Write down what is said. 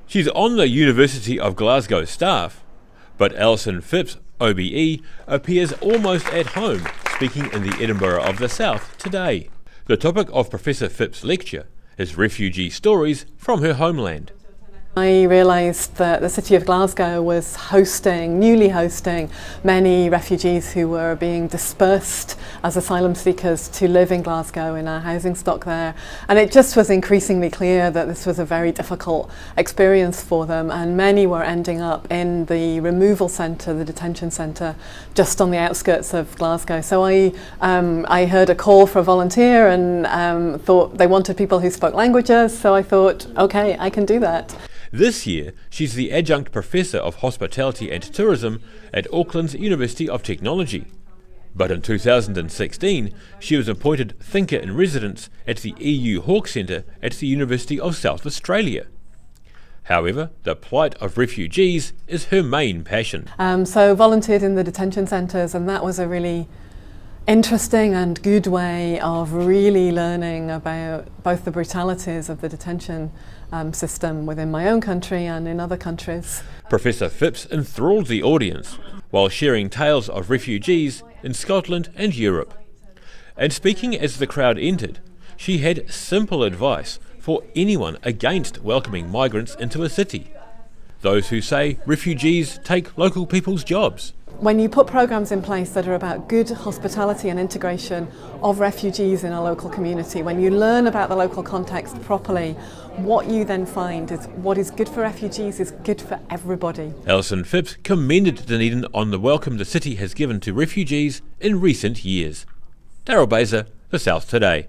She's on the University of Glasgow staff, but Alison Phipps, OBE, appears almost at home speaking in the Edinburgh of the South today. The topic of Professor Phipps' lecture is refugee stories from her homeland. I realised that the city of Glasgow was newly hosting many refugees who were being dispersed as asylum seekers to live in Glasgow in our housing stock there. And it just was increasingly clear that this was a very difficult experience for them, and many were ending up in the removal centre, the detention centre, just on the outskirts of Glasgow. So I heard a call for a volunteer and thought they wanted people who spoke languages, so I thought, okay, I can do that. This year, she's the Adjunct Professor of Hospitality and Tourism at Auckland's University of Technology. But in 2016, she was appointed Thinker-in-Residence at the EU Hawke Centre at the University of South Australia. However, the plight of refugees is her main passion. So volunteered in the detention centres, and that was a really interesting and good way of really learning about both the brutalities of the detention system within my own country and in other countries. Professor Phipps enthralled the audience while sharing tales of refugees in Scotland and Europe. And speaking as the crowd entered, she had simple advice for anyone against welcoming migrants into a city. Those who say refugees take local people's jobs. When you put programs in place that are about good hospitality and integration of refugees in a local community, when you learn about the local context properly, what you then find is what is good for refugees is good for everybody. Alison Phipps commended Dunedin on the welcome the city has given to refugees in recent years. Daryl Baser, The South Today.